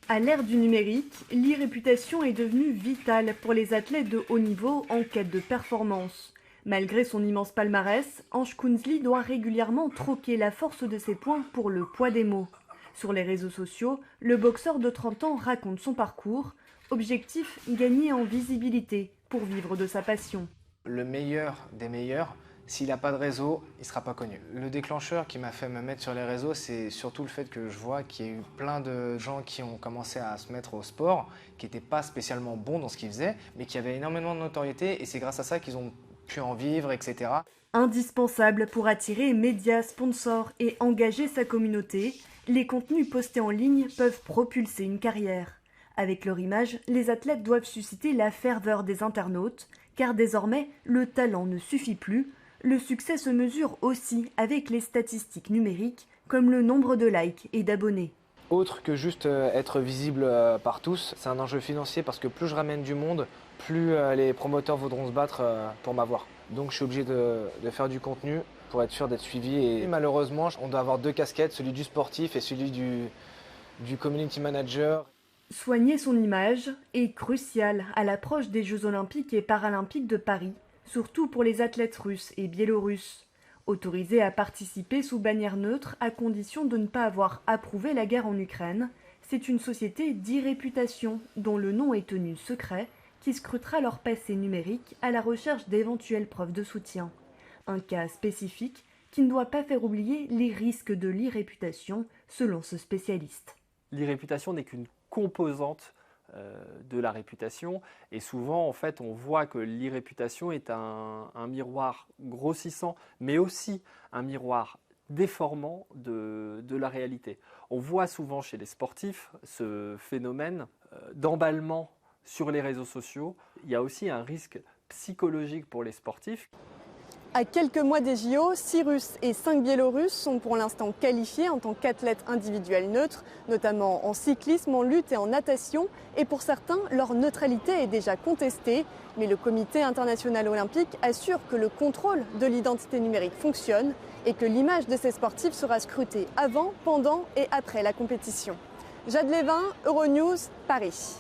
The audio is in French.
À l'ère du numérique, l'e-réputation est devenue vitale pour les athlètes de haut niveau en quête de performance. Malgré son immense palmarès, Ange Kounzli doit régulièrement troquer la force de ses points pour le poids des mots. Sur les réseaux sociaux, le boxeur de 30 ans raconte son parcours. Objectif, gagner en visibilité pour vivre de sa passion. Le meilleur des meilleurs, s'il n'a pas de réseau, il ne sera pas connu. Le déclencheur qui m'a fait me mettre sur les réseaux, c'est surtout le fait que je vois qu'il y a eu plein de gens qui ont commencé à se mettre au sport, qui n'étaient pas spécialement bons dans ce qu'ils faisaient, mais qui avaient énormément de notoriété et c'est grâce à ça qu'ils ont pu en vivre, etc. Indispensable pour attirer médias, sponsors et engager sa communauté, les contenus postés en ligne peuvent propulser une carrière. Avec leur image, les athlètes doivent susciter la ferveur des internautes, car désormais, le talent ne suffit plus. Le succès se mesure aussi avec les statistiques numériques, comme le nombre de likes et d'abonnés. Autre que juste être visible par tous, c'est un enjeu financier parce que plus je ramène du monde, plus les promoteurs voudront se battre pour m'avoir. Donc je suis obligé de faire du contenu pour être sûr d'être suivi. Et malheureusement, on doit avoir deux casquettes, celui du sportif et celui du community manager. Soigner son image est crucial à l'approche des Jeux olympiques et paralympiques de Paris, surtout pour les athlètes russes et biélorusses. Autorisés à participer sous bannière neutre à condition de ne pas avoir approuvé la guerre en Ukraine, c'est une société d'e-réputation dont le nom est tenu secret qui scrutera leur passé numérique à la recherche d'éventuelles preuves de soutien. Un cas spécifique qui ne doit pas faire oublier les risques de l'e-réputation selon ce spécialiste. L'e-réputation n'est qu'une composante de la réputation et souvent en fait on voit que l'e-réputation est un miroir grossissant mais aussi un miroir déformant de la réalité. On voit souvent chez les sportifs ce phénomène d'emballement sur les réseaux sociaux. Il y a aussi un risque psychologique pour les sportifs. À quelques mois des JO, 6 Russes et 5 Biélorusses sont pour l'instant qualifiés en tant qu'athlètes individuels neutres, notamment en cyclisme, en lutte et en natation. Et pour certains, leur neutralité est déjà contestée. Mais le Comité international olympique assure que le contrôle de l'identité numérique fonctionne et que l'image de ces sportifs sera scrutée avant, pendant et après la compétition. Jade Lévin, Euronews, Paris.